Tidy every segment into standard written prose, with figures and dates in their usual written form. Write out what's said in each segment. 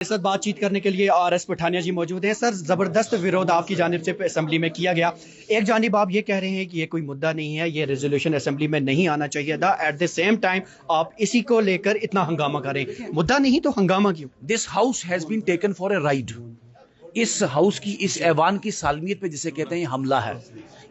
इस साथ बातचीत करने के लिए RS पठानिया जी मौजूद हैं। सर, जबरदस्त विरोध आपकी जानिब से असेंबली में किया गया। एक जानिब आप ये कह रहे हैं कि ये कोई मुद्दा नहीं है, ये रेजोल्यूशन असेंबली में नहीं आना चाहिए था। एट द सेम टाइम आप इसी को लेकर इतना हंगामा करें, मुद्दा नहीं तो हंगामा क्यों? This house has been taken for a ride. इस हाउस की, इस ऐवान की सालमियत पे जिसे कहते हैं हमला है।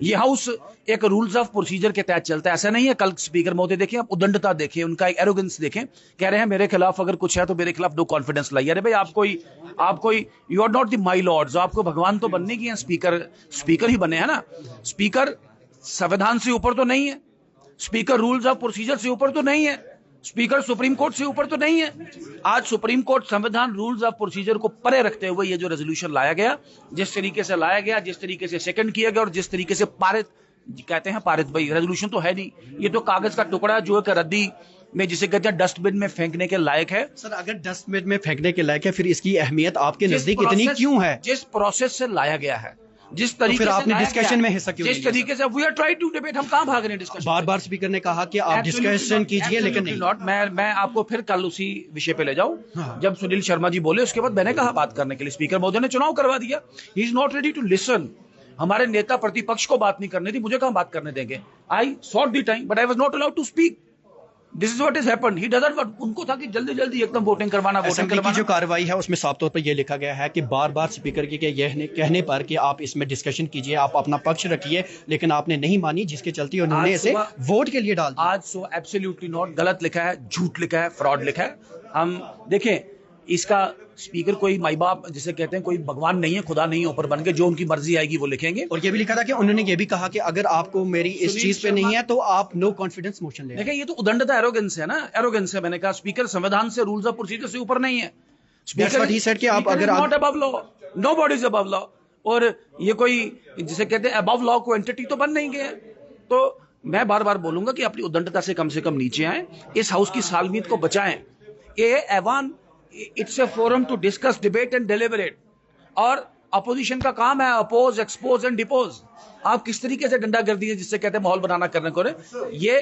ये हाउस एक रूल्स ऑफ प्रोसीजर के तहत चलता है। ऐसा नहीं है, कल स्पीकर महोदय देखें, आप उदंडता देखें, उनका एक एरोगेंस देखें, कह रहे हैं मेरे खिलाफ अगर कुछ है तो मेरे खिलाफ नो कॉन्फिडेंस लाइए। अरे भाई, आप कोई you are not the my lords, आपको भगवान तो बनने की है। स्पीकर ही बने हैं ना। स्पीकर संविधान से ऊपर तो नहीं है, स्पीकर रूल्स ऑफ प्रोसीजर से ऊपर तो नहीं है, स्पीकर सुप्रीम कोर्ट से ऊपर तो नहीं है। आज सुप्रीम कोर्ट संविधान रूल्स ऑफ प्रोसीजर को परे रखते हुए ये जो रेजोल्यूशन लाया गया, जिस तरीके से लाया गया, जिस तरीके से सेकंड किया गया और जिस तरीके से पारित कहते हैं, पारित भाई रेजोल्यूशन तो है नहीं, ये तो कागज का टुकड़ा जो एक रद्दी में जिसे कहते हैं डस्टबिन में फेंकने के लायक है। सर, अगर डस्टबिन में फेंकने के लायक है, फिर इसकी अहमियत आपके नजदीक इतनी क्यों है? जिस प्रोसेस से लाया गया है, जिस तरीके तो फिर आपने डिस्कशन में हिस्सा क्यों जिस तरीके से we are try to debate, हम कहां भाग रहे हैं डिस्कशन? बार बार स्पीकर ने कहा कि आप डिस्कशन कीजिए, लेकिन नहीं। नॉट। मैं आपको फिर कल उसी विषय पे ले जाऊं। हाँ। जब सुनील शर्मा जी बोले उसके बाद मैंने कहा बात करने के लिए, स्पीकर महोदय ने चुनाव करवा दिया। He is not ready to listen. हमारे नेता प्रतिपक्ष को बात नहीं करने दी, मुझे कहां बात करने देंगे? I sought the time but I was not allowed to speak. This is what is happened. He doesn't want, उनको था कि जल्दी जल्दी एकदम वोटिंग करवाना। की जो कार्रवाई है उसमें साफ तौर पर यह लिखा गया है कि बार बार स्पीकर के कहने पर कि आप इसमें डिस्कशन कीजिए, आप अपना पक्ष रखिए, लेकिन आपने नहीं मानी, जिसके चलते उन्होंने इसे वोट के लिए डाल दिया। आज सो एब्सोल्युटली नॉट, गलत लिखा है, झूठ लिखा है, फ्रॉड लिखा है। हम देखें, इसका स्पीकर कोई माई बाप जिसे कहते हैं, कोई भगवान नहीं है, खुदा नहीं है ऊपर बन के, जो उनकी मर्जी आएगी वो लिखेंगे। और ये भी लिखा था कि उन्होंने ये भी कहा कि अगर आपको मेरी इस चीज पे नहीं है तो आप नो कॉन्फिडेंस मोशन ले। देखिए, ये तो उदंडता, एरोगेंस है ना, एरोगेंस है। मैंने कहा स्पीकर संविधान से, रूल्स ऑफ प्रोसीजर से ऊपर नहीं है। स्पीकर ही सेड कि आप अगर not above law, nobody is above law. और ये कोई जिसे कहते हैं अबव लॉ को एंटिटी तो बन नहीं गया। तो मैं बार बार बोलूंगा कि अपनी उदंडता से कम नीचे आए, इस हाउस की सालमियत को बचाएं। ये ऐवान, it's a forum to discuss, debate and deliberate. और अपोजिशन का काम है अपोज, एक्सपोज एंड डिपोज। आप किस तरीके से डंडा कर दिए, जिससे कहते हैं माहौल बनाना करने को। ये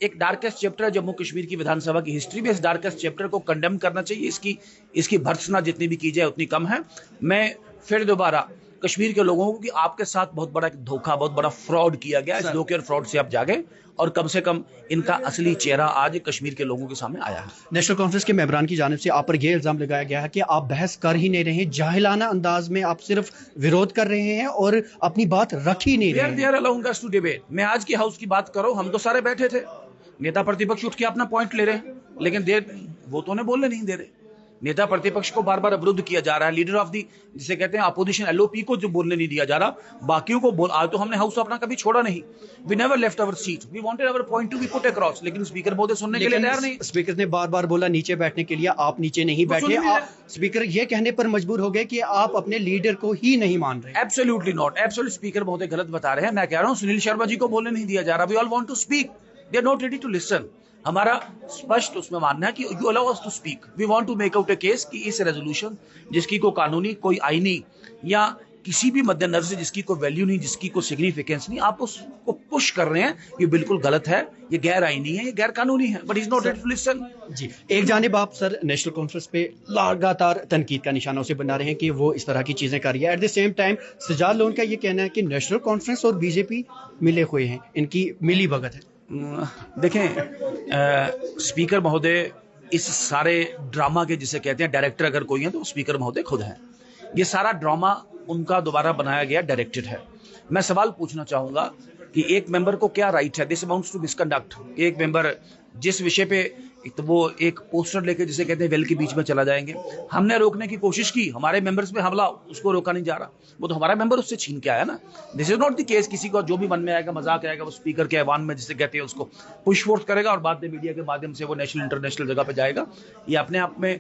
एक डार्केस्ट चैप्टर है जम्मू कश्मीर की विधानसभा की हिस्ट्री में। इस डार्केस्ट चैप्टर को कंडेम करना चाहिए। इसकी भर्त्सना जितनी भी की जाए उतनी कम है। मैं फिर दोबारा कश्मीर के लोगों को कि आपके साथ बहुत बड़ा धोखा, बहुत बड़ा फ्रॉड किया गया। इस धोखे और फ्रॉड से आप जागे और कम से कम इनका असली चेहरा आज कश्मीर के लोगों के सामने आया है। नेशनल कॉन्फ्रेंस के मेंबरान की जानिब से आप पर यह इल्जाम लगाया गया है कि आप बहस कर ही नहीं रहे, जाहिलाना अंदाज में आप सिर्फ विरोध कर रहे हैं और अपनी बात रख ही नहीं रहे। They are allowing us to debate। मैं आज की हाउस की बात करो, हम तो सारे बैठे थे, नेता प्रतिपक्ष उठ के अपना पॉइंट ले रहे हैं, लेकिन वो तो उन्हें बोलने नहीं दे रहे। नेता प्रतिपक्ष को बार बार अवरुद्ध किया जा रहा है। लीडर ऑफ दी जिसे कहते हैं अपोजिशन, LOP को जो बोलने नहीं दिया जा रहा, बाकियों को बोल। आज तो हमने हाउस अपना कभी छोड़ा नहीं। We never left our seat, we wanted our point to be put across. लेकिन स्पीकर महोदय सुनने के लिए तैयार नहीं। स्पीकर ने बार बार बोला नीचे बैठने के लिए, आप नीचे नहीं बैठे। स्पीकर ये कहने पर मजबूर हो गए कि आप अपने लीडर को ही नहीं मान रहे। एब्सोल्युटली नॉट, एब्सोल्युटली स्पीकर महोदय गलत बता रहे हैं। मैं कह रहा हूं सुनील शर्मा जी को बोलने नहीं दिया जा रहा। We all want to speak, they are not ready to listen. हमारा स्पष्ट उसमें मानना है कि you allow us to speak. We want to make out a case कि इस रेजोल्यूशन, जिसकी कोई कानूनी, कोई आईनी या किसी भी मद्देनजर से जिसकी कोई वैल्यू नहीं, जिसकी कोई सिग्निफिकेंस नहीं, आप उसको पुश कर रहे हैं। ये बिल्कुल गलत है, ये गैर आईनी है, ये गैर कानूनी है। But is not ready to listen. जी, एक जानिब आप सर नेशनल कॉन्फ्रेंस पे लगातार तनकीद का निशाना उसे बना रहे हैं कि वो इस तरह की चीजें कर रही है। At the same time Sajad Lone का ये कहना है कि नेशनल कॉन्फ्रेंस और बीजेपी मिले हुए हैं, इनकी मिली भगत है। देखें, स्पीकर महोदय इस सारे ड्रामा के जिसे कहते हैं डायरेक्टर अगर कोई है तो स्पीकर महोदय खुद हैं। ये सारा ड्रामा उनका दोबारा बनाया गया, डायरेक्टेड है। मैं सवाल पूछना चाहूंगा कि एक मेंबर को क्या राइट है? This amounts to misconduct. एक मेंबर जिस विषय पे तो वो एक पोस्टर लेके जिसे कहते हैं वेल के बीच में चला जाएंगे। हमने रोकने की कोशिश की, हमारे मेंबर्स पे हमला, उसको रोका नहीं जा रहा। वो तो हमारा मेंबर उससे छीन के आया ना। This is not the case. किसी को जो भी मन में आएगा, मजाक आएगा, वो स्पीकर के ऐवान में जिसे कहते हैं उसको पुश फोर्स करेगा और बाद में मीडिया के माध्यम से वो नेशनल इंटरनेशनल जगह पे जाएगा। ये अपने आप में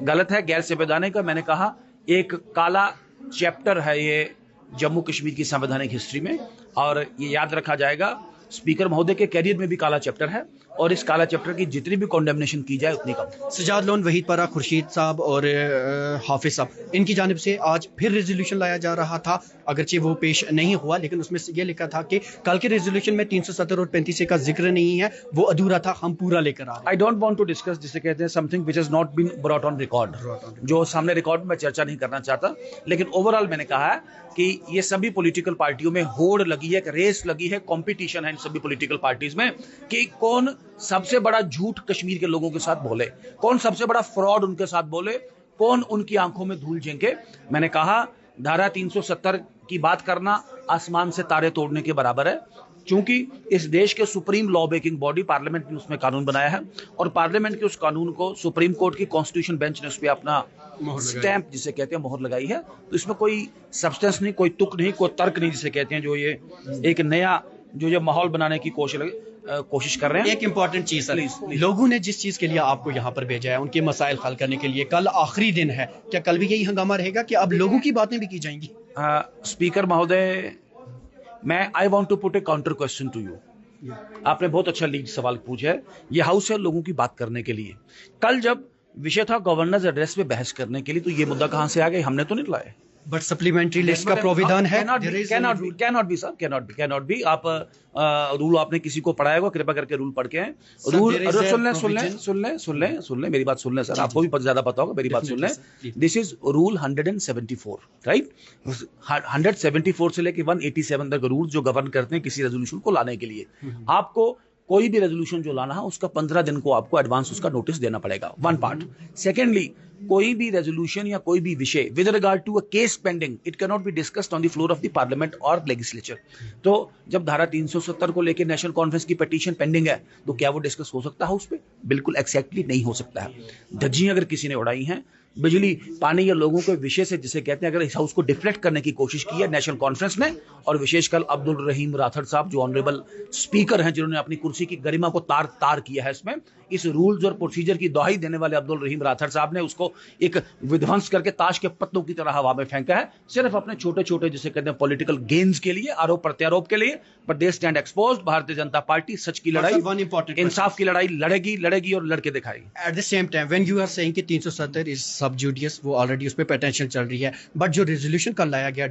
गलत है, गैर संवैधानिक का। मैंने कहा एक काला चैप्टर है ये जम्मू कश्मीर की संवैधानिक हिस्ट्री में, और ये याद रखा जाएगा। स्पीकर महोदय के कैरियर में भी काला चैप्टर है और इस काला चैप्टर की जितनी भी कॉन्डेमनेशन की जाए उतनी कम। सजाद लोन, वहीद परा, खुर्शीद साहब और हाफिज साहब, इनकी जानिब से आज फिर रेजोल्यूशन लाया जा रहा था, अगरचे वो पेश नहीं हुआ, लेकिन उसमें ये लिखा था कि कल के रेजोल्यूशन में 370 और 35 का जिक्र नहीं है, वो अधूरा था, हम पूरा लेकर आ रहे हैं। I don't want to discuss, जिसे कहते हैं something which has not been brought on record, जो सामने रिकॉर्ड में चर्चा नहीं करना चाहता, लेकिन ओवरऑल मैंने कहा है कि ये सभी पॉलिटिकल पार्टियों में होड़ लगी है, रेस लगी है, कंपटीशन है इन सभी पॉलिटिकल पार्टीज में कि कौन सबसे बड़ा झूठ कश्मीर के लोगों के साथ बोले, कौन सबसे बड़ा फ्रॉड उनके साथ बोले, कौन उनकी आंखों में धूल झोंके। मैंने कहा धारा 370 की बात करना आसमान से तारे तोड़ने के बराबर है, क्योंकि इस देश के supreme law making body parliament ने उसमें कानून बनाया है और पार्लियामेंट के उस कानून को सुप्रीम कोर्ट की कॉन्स्टिट्यूशन बेंच ने उस पर अपना स्टैंप, जिसे कहते हैं मोहर लगाई है। तो इसमें कोई सब्सटेंस नहीं, कोई तुक नहीं, कोई तर्क नहीं, जिसे कहते हैं जो ये एक नया जो ये माहौल बनाने की कोशिश कर रहे हैं। एक इंपॉर्टेंट चीज है, लोगों ने जिस चीज के लिए आपको यहाँ पर भेजा है, उनके मसाइल हल करने के लिए, कल आखिरी दिन है, क्या कल भी यही हंगामा रहेगा कि अब लोगों की बातें भी की जाएंगी? स्पीकर महोदय, मैं I want to put a counter question to you. आपने बहुत अच्छा लीड सवाल पूछा है। यह हाउस है लोगों की बात करने के लिए। कल जब विषय था गवर्नर्स एड्रेस पे बहस करने के लिए, तो ये मुद्दा कहां से आ गया? हमने तो नहीं लाया। बट सप्लीमेंट्री लिस्ट का प्रोविधान है। Cannot be. आप रूल आपने किसी को पढ़ाया होगा, कृपया करके रूल पढ़ के आए। रूल सुन लें मेरी बात सुन लें सर, आपको भी ज्यादा पता होगा, मेरी बात सुन लें। This is rule 174, right? 174 से लेके 187 तक रूल जो गवर्न करते हैं किसी रेजोल्यूशन को लाने के लिए। आपको कोई भी रेजोल्यूशन जो लाना है उसका 15 दिन को आपको एडवांस उसका नोटिस देना पड़ेगा, वन पार्ट। सेकेंडली, कोई भी रेजोल्यूशन या कोई भी विषय with regard to a case pending, it can not be discussed on the floor of the parliament और लेजिस्लेचर। तो जब धारा 370 को लेकर नेशनल कॉन्फ्रेंस की पिटीशन पेंडिंग है, तो क्या वो डिस्कस हो सकता है उस पर? बिल्कुल एग्जैक्टली नहीं हो सकता है। धज्जियां अगर किसी ने उड़ाई हैं बिजली, पानी या लोगों के विषय से, जिसे कहते हैं, अगर इस हाउस को डिफ्लेक्ट करने की कोशिश की है नेशनल कॉन्फ्रेंस ने, और विशेषकर अब्दुल रहीम राठौड़ साहब जो ऑनरेबल स्पीकर हैं, जिन्होंने अपनी कुर्सी की गरिमा को तार तार किया है इसमें, इस रूल्स और प्रोसीजर की दोहाई देने वाले अब्दुल रहीम राठौड़ साहब ने उसको एक विध्वंस करके ताश के पत्तों की तरह हवा में फेंका है, सिर्फ अपने छोटे छोटे, जिसे कहते हैं, पॉलिटिकल गेन्स के लिए, आरोप प्रत्यारोप के लिए। But they stand exposed. Bharatiya Janata party सच की लड़ाई, इंसाफ की लड़ाई लड़ेगी और लड़के दिखाएगी। At the same time when you are saying कि 370 इज सब जुडियस, वो ऑलरेडी उस पर पेटिशन चल रही है, बट जो रेजोल्यूशन कल लाया गया,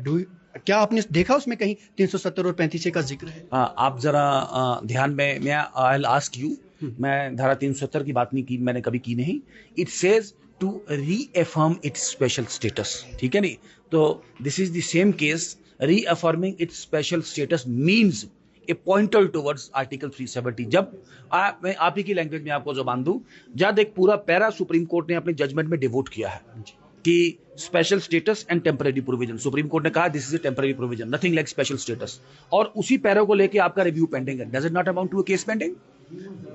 क्या आपने देखा उसमें कहीं 370 और 35 का जिक्र है? आप जरा ध्यान में, मैं आई विल आस्क यू, मैं धारा 370 की बात नहीं की, मैंने कभी की नहीं। It says to reaffirm its special status, ठीक है नहीं? तो this is the same case. Reaffirming its special status means a pointer towards article 370। जब मैं आप ही की लैंग्वेज में आपको जबान दूं, जब एक पूरा पैरा सुप्रीम कोर्ट ने अपने जजमेंट में डिवोट किया है कि special status and temporary provision, Supreme Court ने कहा this is a temporary provision, nothing like special status, और उसी पैरा को लेके आपका रिव्यू पेंडिंग है। Does it not amount to a case pending?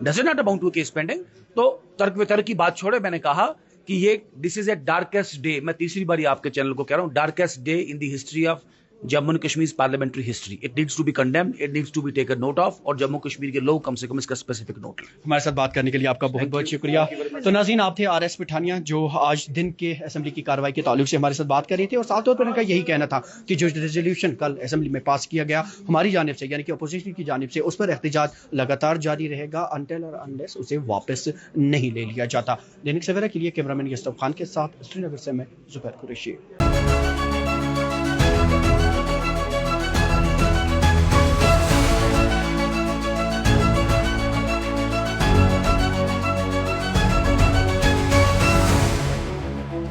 Does it not amount to a case pending? तो तर्क वितर्क की बात छोड़े, मैंने कहा कि ये this is a darkest day, मैं तीसरी बार आपके चैनल को कह रहा हूं, darkest day in the history of Jammu and Kashmir parliamentary history. It needs to be condemned, it needs to be taken note of, और जम्मू कश्मीर के लोग कम से कम इसका स्पेसिफिक नोट लें। हमारे साथ बात करने के लिए आपका बहुत बहुत शुक्रिया। तो नाज़रीन, आप थे RS पठानिया, जो आज दिन के असेंबली की कार्रवाई के ताल्लुक से हमारे साथ बात कर रही थी, और साफ तौर पर उनका यही कहना था कि जो रेजोल्यूशन कल असेंबली में पास किया गया हमारी जानिब से, यानी कि अपोजिशन की जानिब से, उस पर एहतजाज लगातार जारी रहेगा अनटिल और अनलेस उसे वापस नहीं ले लिया जाता। दैनिक सवेरा के लिए कैमरामैन यस्तफ खान के साथ श्रीनगर से मैं जुबैर कुरैशी।